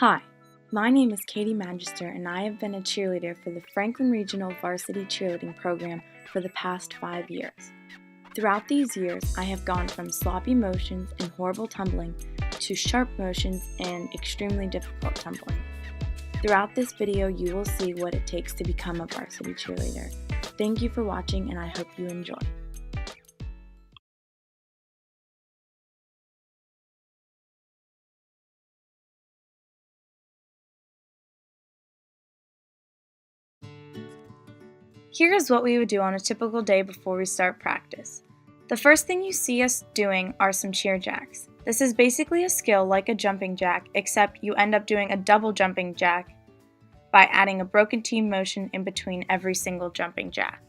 Hi, my name is Catie Magister and I have been a cheerleader for the Franklin Regional Varsity Cheerleading Program for the past 5 years. Throughout these years, I have gone from sloppy motions and horrible tumbling to sharp motions and extremely difficult tumbling. Throughout this video, you will see what it takes to become a varsity cheerleader. Thank you for watching and I hope you enjoy. Here is what we would do on a typical day before we start practice. The first thing you see us doing are some cheer jacks. This is basically a skill like a jumping jack, except you end up doing a double jumping jack by adding a broken T motion in between every single jumping jack.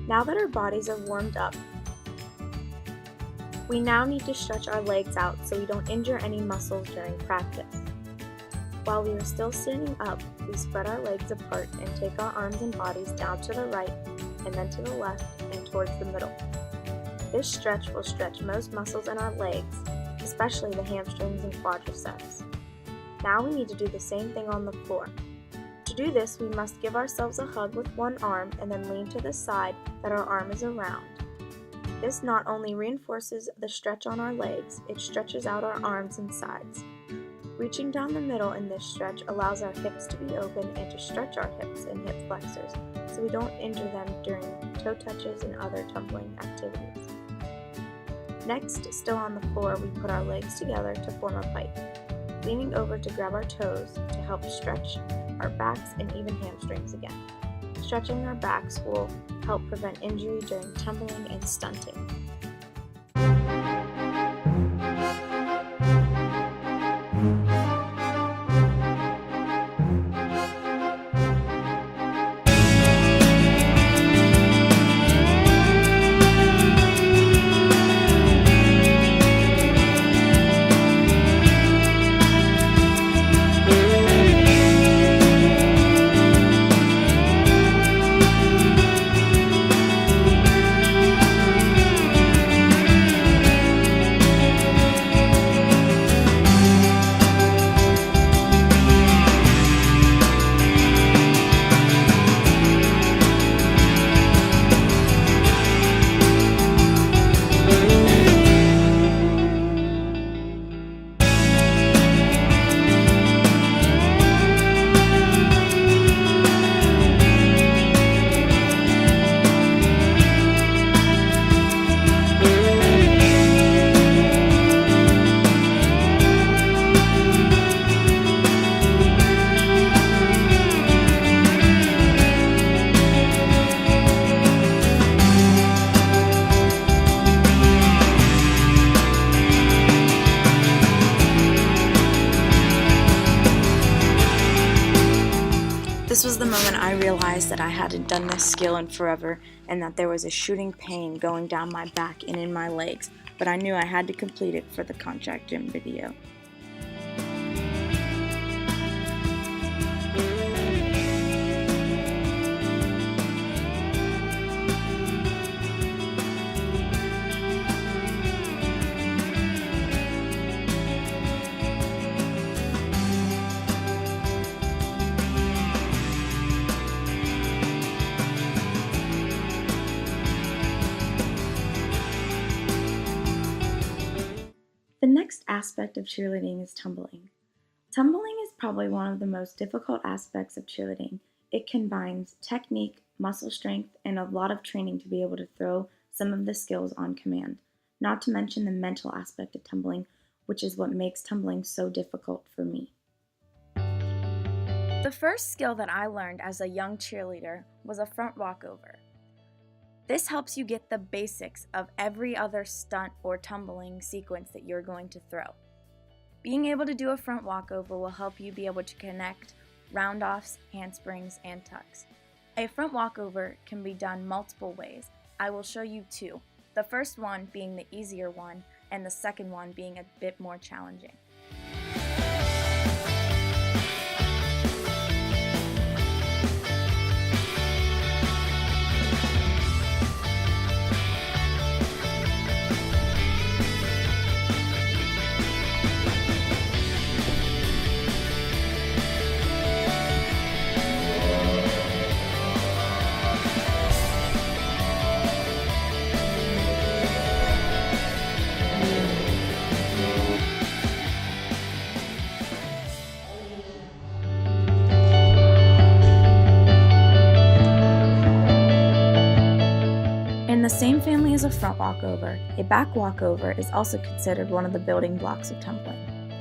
Now that our bodies are warmed up, we now need to stretch our legs out so we don't injure any muscles during practice. While we are still standing up, we spread our legs apart and take our arms and bodies down to the right and then to the left and towards the middle. This stretch will stretch most muscles in our legs, especially the hamstrings and quadriceps. Now we need to do the same thing on the floor. To do this, we must give ourselves a hug with one arm and then lean to the side that our arm is around. This not only reinforces the stretch on our legs, it stretches out our arms and sides. Reaching down the middle in this stretch allows our hips to be open and to stretch our hips and hip flexors so we don't injure them during toe touches and other tumbling activities. Next, still on the floor, we put our legs together to form a pipe, leaning over to grab our toes to help stretch our backs and even hamstrings again. Stretching our backs will help prevent injury during tumbling and stunting. This was the moment I realized that I hadn't done this skill in forever and that there was a shooting pain going down my back and in my legs, but I knew I had to complete it for the contract gym video. The next aspect of cheerleading is tumbling. Tumbling is probably one of the most difficult aspects of cheerleading. It combines technique, muscle strength, and a lot of training to be able to throw some of the skills on command, not to mention the mental aspect of tumbling, which is what makes tumbling so difficult for me. The first skill that I learned as a young cheerleader was a front walkover. This helps you get the basics of every other stunt or tumbling sequence that you're going to throw. Being able to do a front walkover will help you be able to connect round-offs, handsprings, and tucks. A front walkover can be done multiple ways. I will show you two, the first one being the easier one and the second one being a bit more challenging. same family as a front walkover, a back walkover is also considered one of the building blocks of tumbling.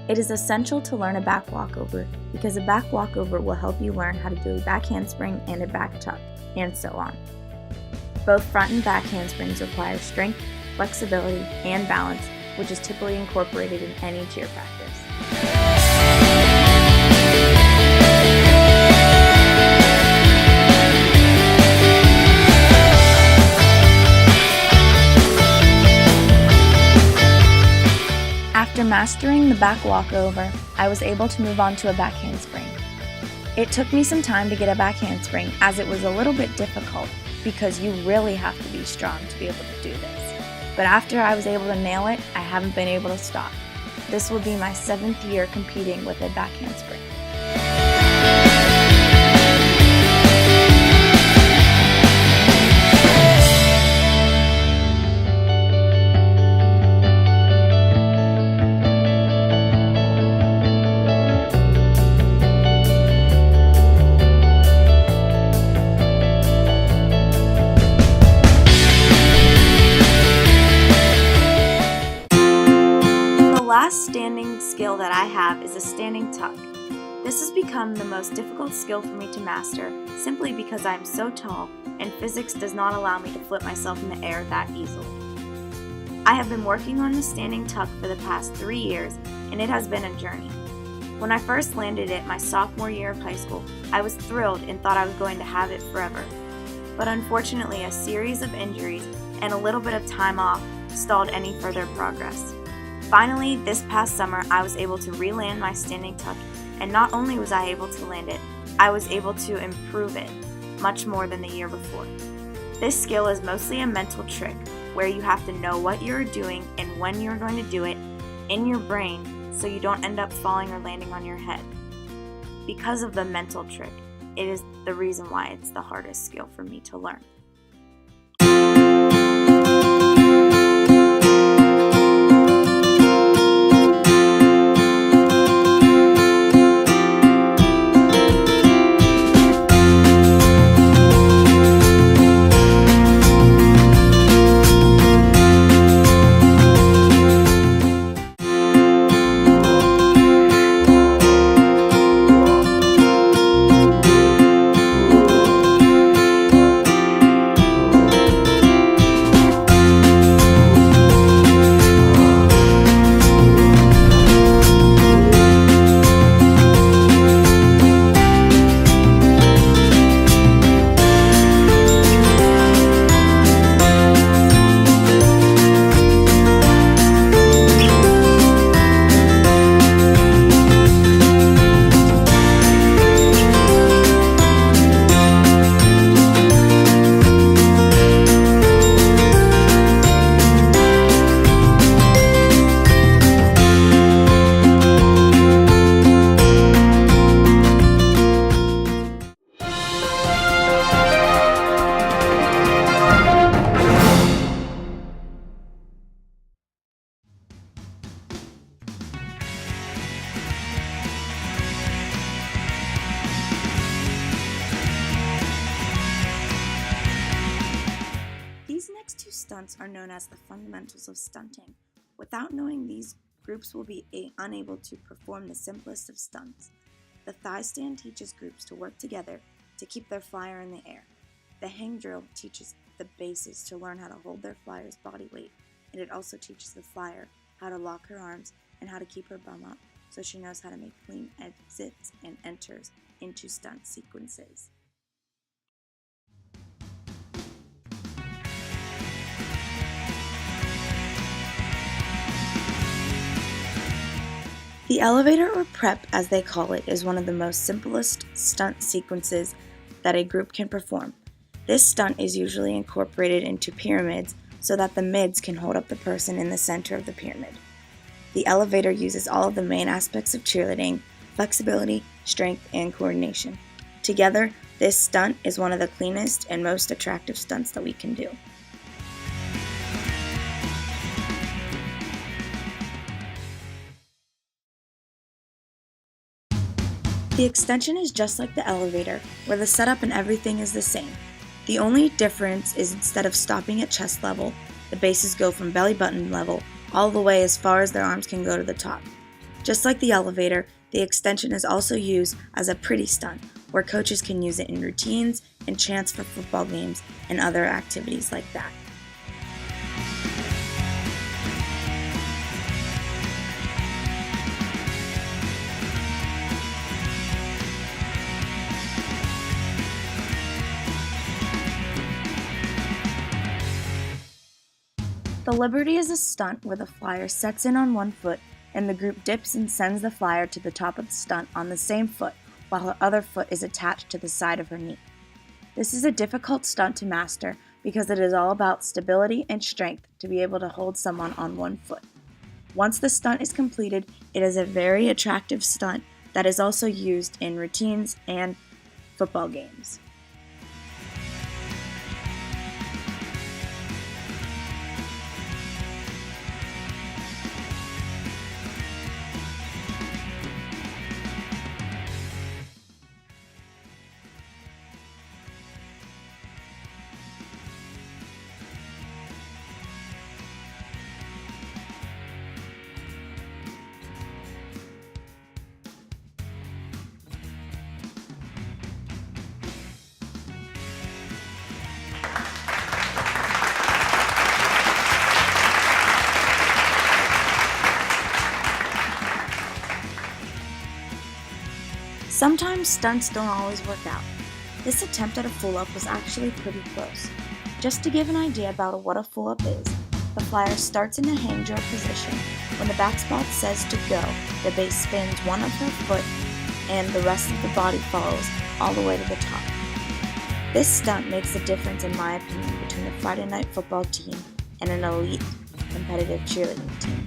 It is essential to learn a back walkover because a back walkover will help you learn how to do a back handspring and a back tuck, and so on. Both front and back handsprings require strength, flexibility, and balance, which is typically incorporated in any cheer practice. After mastering the back walkover, I was able to move on to a back handspring. It took me some time to get a back handspring as it was a little bit difficult because you really have to be strong to be able to do this. But after I was able to nail it, I haven't been able to stop. This will be my 7th year competing with a back handspring. The last standing skill that I have is a standing tuck. This has become the most difficult skill for me to master simply because I am so tall and physics does not allow me to flip myself in the air that easily. I have been working on the standing tuck for the past 3 years and it has been a journey. When I first landed it my sophomore year of high school, I was thrilled and thought I was going to have it forever. But unfortunately, a series of injuries and a little bit of time off stalled any further progress. Finally, this past summer, I was able to re-land my standing tuck, and not only was I able to land it, I was able to improve it much more than the year before. This skill is mostly a mental trick where you have to know what you're doing and when you're going to do it in your brain so you don't end up falling or landing on your head. Because of the mental trick, it is the reason why it's the hardest skill for me to learn. These next 2 stunts are known as the fundamentals of stunting. Without knowing these, groups will be unable to perform the simplest of stunts. The thigh stand teaches groups to work together to keep their flyer in the air. The hang drill teaches the bases to learn how to hold their flyer's body weight, and it also teaches the flyer how to lock her arms and how to keep her bum up so she knows how to make clean exits and enters into stunt sequences. The elevator, or prep as they call it, is one of the most simplest stunt sequences that a group can perform. This stunt is usually incorporated into pyramids so that the mids can hold up the person in the center of the pyramid. The elevator uses all of the main aspects of cheerleading: flexibility, strength, and coordination. Together, this stunt is one of the cleanest and most attractive stunts that we can do. The extension is just like the elevator, where the setup and everything is the same. The only difference is instead of stopping at chest level, the bases go from belly button level all the way as far as their arms can go to the top. Just like the elevator, the extension is also used as a pretty stunt, where coaches can use it in routines and chants for football games and other activities like that. The Liberty is a stunt where the flyer sets in on one foot and the group dips and sends the flyer to the top of the stunt on the same foot while her other foot is attached to the side of her knee. This is a difficult stunt to master because it is all about stability and strength to be able to hold someone on one foot. Once the stunt is completed, it is a very attractive stunt that is also used in routines and football games. Sometimes stunts don't always work out. This attempt at a full-up was actually pretty close. Just to give an idea about what a full-up is, the flyer starts in a hang drill position. When the back spot says to go, the base spins one of her foot and the rest of the body follows all the way to the top. This stunt makes a difference in my opinion between a Friday night football team and an elite competitive cheerleading team.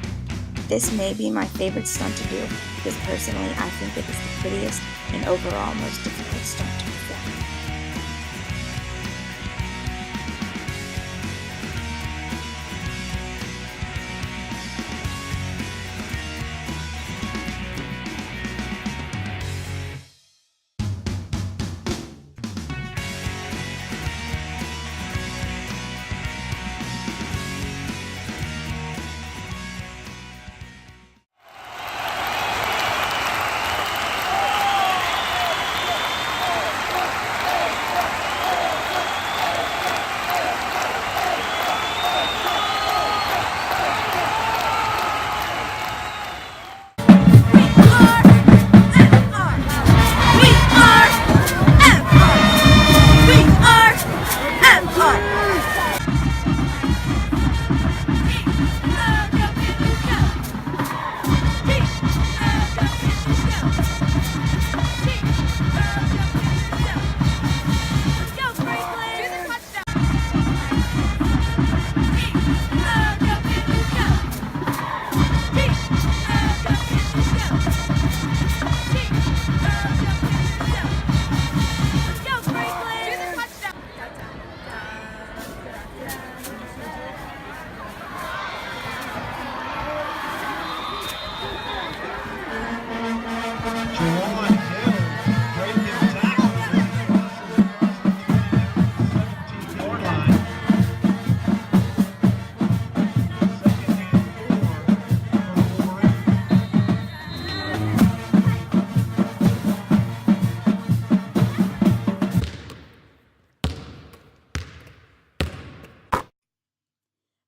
This may be my favorite stunt to do because personally I think it is the prettiest and overall most difficult stunt to perform.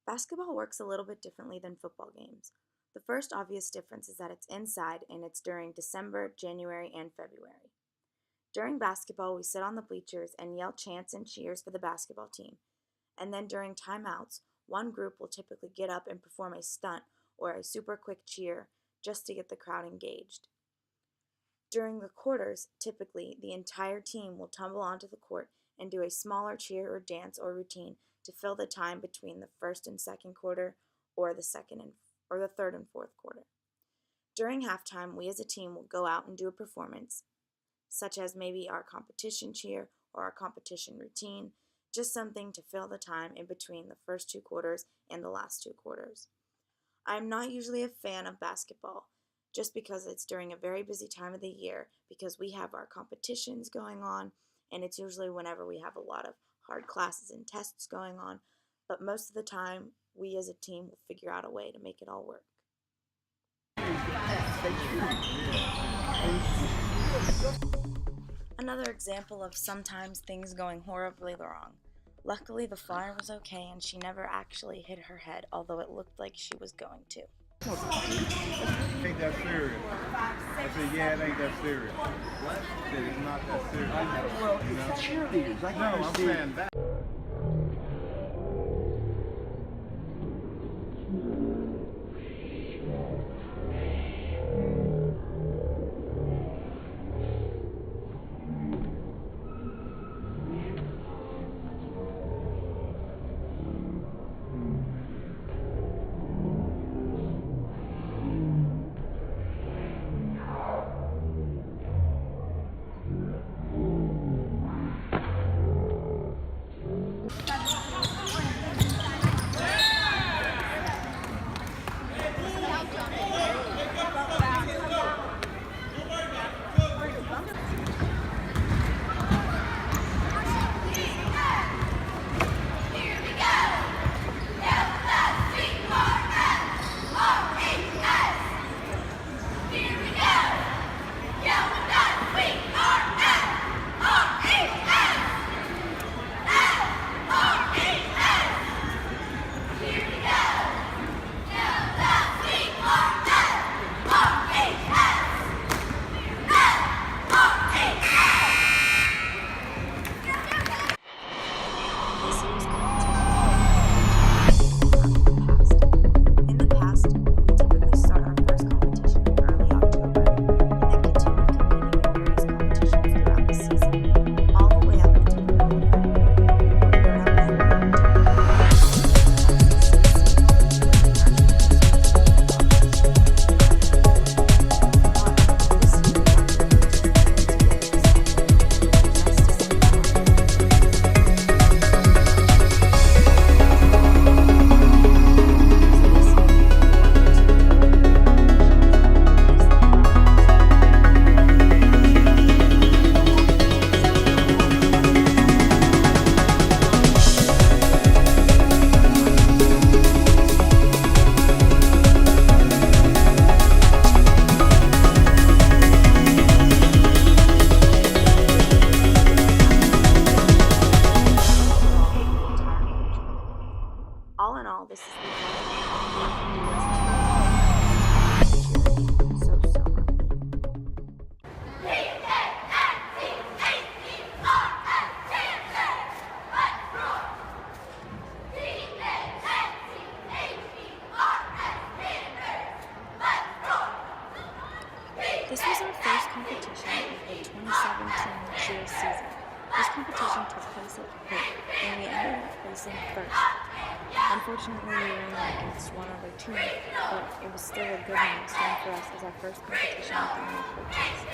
Basketball works a little bit differently than football games. The first obvious difference is that it's inside and it's during December, January, and February. During basketball, we sit on the bleachers and yell chants and cheers for the basketball team. And then during timeouts, one group will typically get up and perform a stunt or a super quick cheer just to get the crowd engaged. During the quarters, typically, the entire team will tumble onto the court and do a smaller cheer or dance or routine to fill the time between the first and second quarter or the third and fourth quarter. During halftime, we as a team will go out and do a performance, such as maybe our competition cheer or our competition routine, just something to fill the time in between the first two quarters and the last two quarters. I'm not usually a fan of basketball, just because it's during a very busy time of the year because we have our competitions going on, and it's usually whenever we have a lot of hard classes and tests going on, but most of the time, we as a team will figure out a way to make it all work. Another example of sometimes things going horribly wrong. Luckily, the flyer was okay and she never actually hit her head, although it looked like she was going to. Ain't that serious? I said, yeah, it ain't that serious. I said, it's not that serious. Well, it's cheerleaders. I can No, I'm understand. saying that. All in all, this is the so much. This was our first competition of the 2017 cheer season. This competition took place at Catie, and we ended up placing first. Unfortunately, we ran against one other team, but it was still a good milestone for us as our first competition with our new coaches.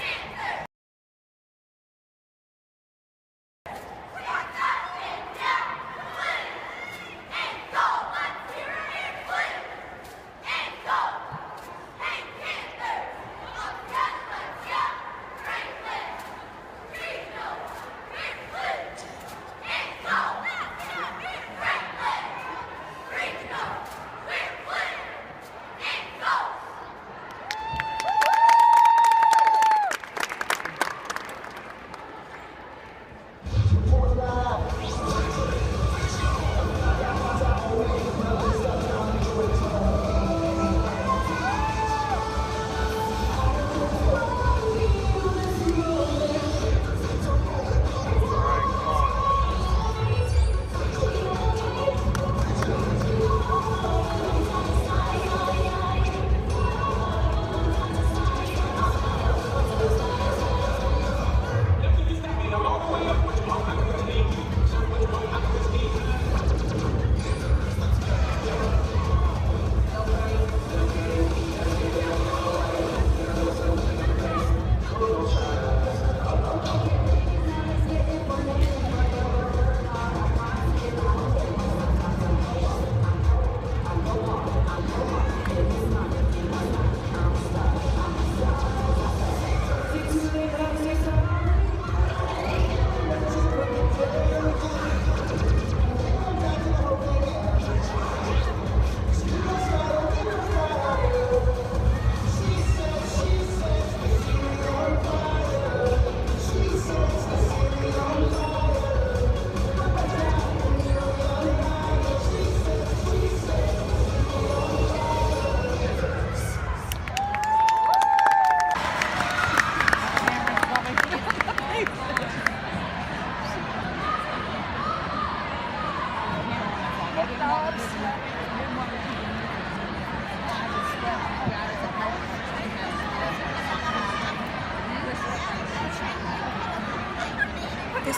This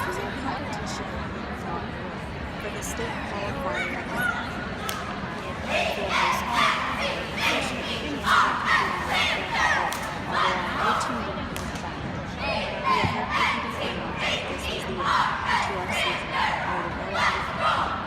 was a competition for the state qualifier in field high school. Unfortunately, we ended up competing although our team didn't win the battle. We had hoped we could be finals, but this was the end to our season, and we were no longer competing for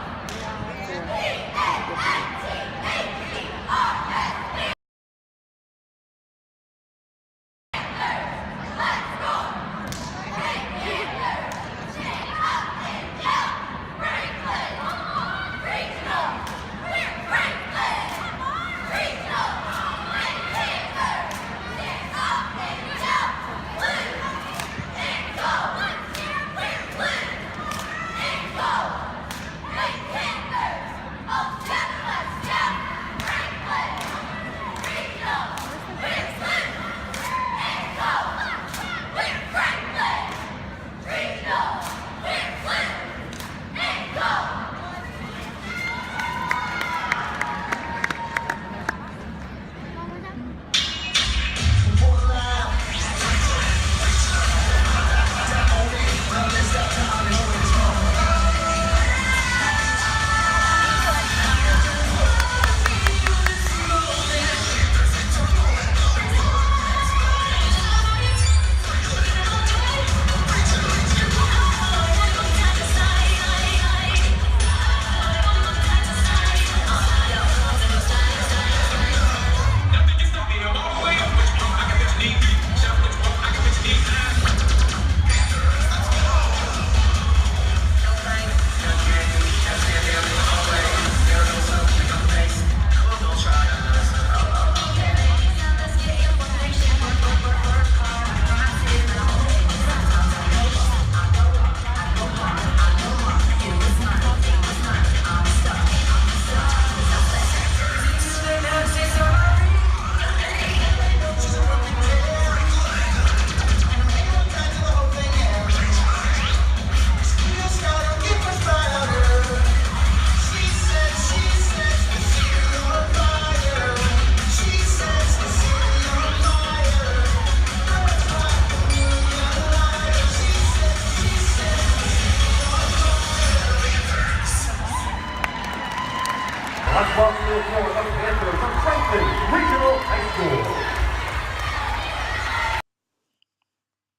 Let's welcome to the floor of Magister from Franklin Regional High School.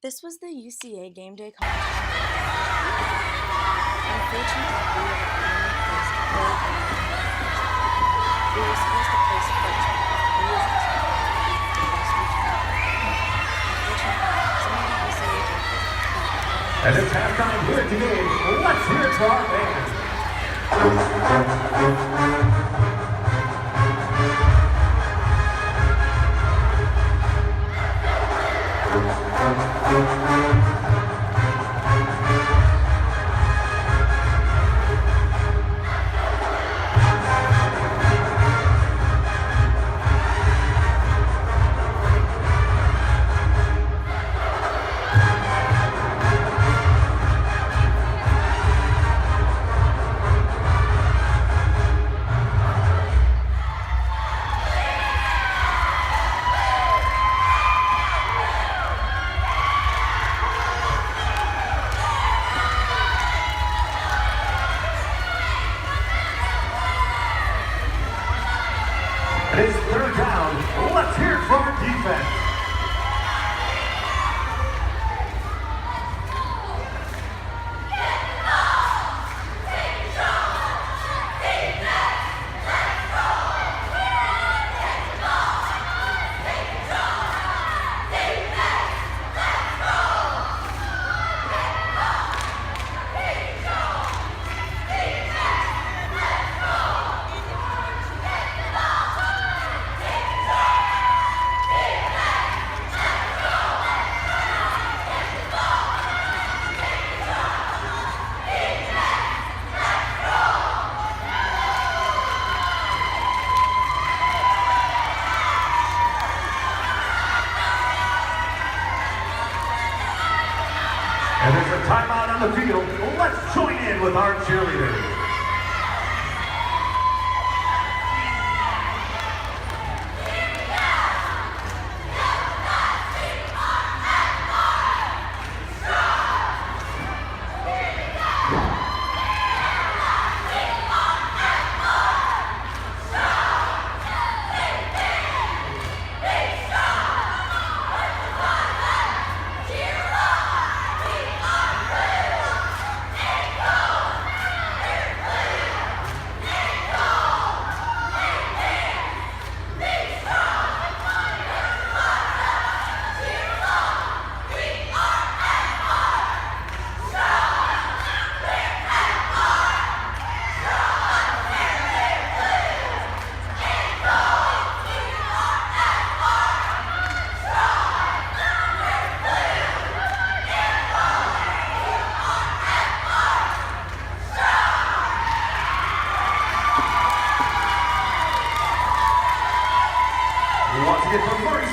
This was the UCA game day competition. Unfortunately, we were the only place to play in the first. We were supposed to place first, but we as a team beat the best we could. Unfortunately, some of the UCA judges And it's halftime here at the game. Let's hear it for our fans. It's third down. Let's hear it from our defense. And there's a timeout on the field. Let's join in with our cheerleaders.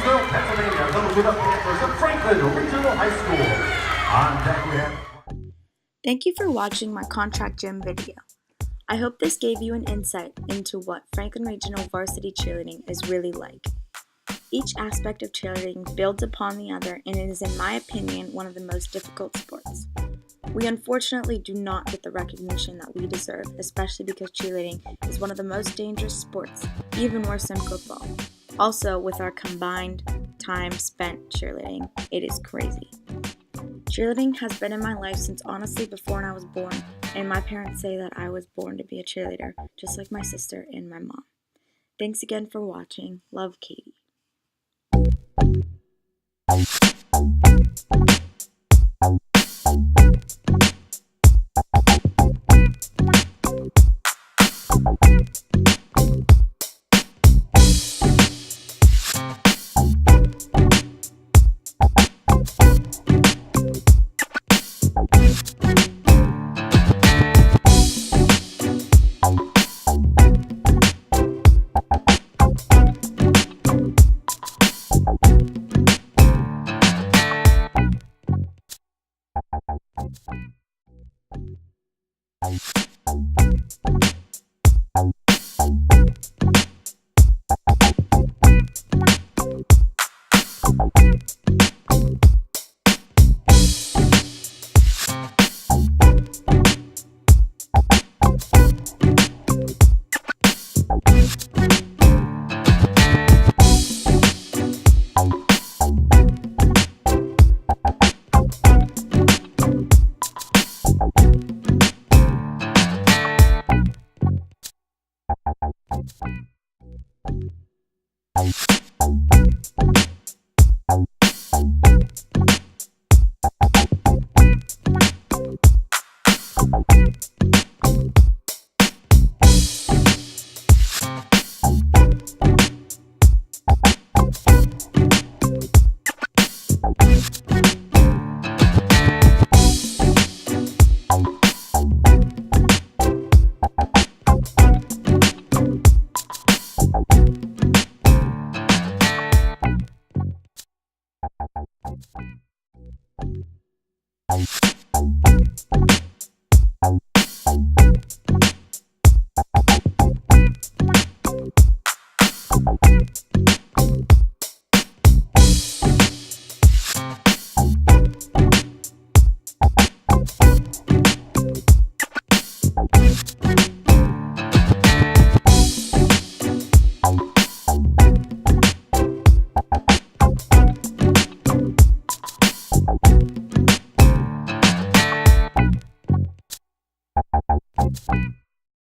Magister, Pennsylvania, comes with the Panthers of Franklin Regional High School. On deck we have... Thank you for watching my contract gym video. I hope this gave you an insight into what Franklin Regional Varsity Cheerleading is really like. Each aspect of cheerleading builds upon the other, and it is, in my opinion, one of the most difficult sports. We unfortunately do not get the recognition that we deserve, especially because cheerleading is one of the most dangerous sports, even worse than football. Also, with our combined time spent cheerleading, it is crazy. Cheerleading has been in my life since honestly before I was born, and my parents say that I was born to be a cheerleader, just like my sister and my mom. Thanks again for watching. Love, Catie.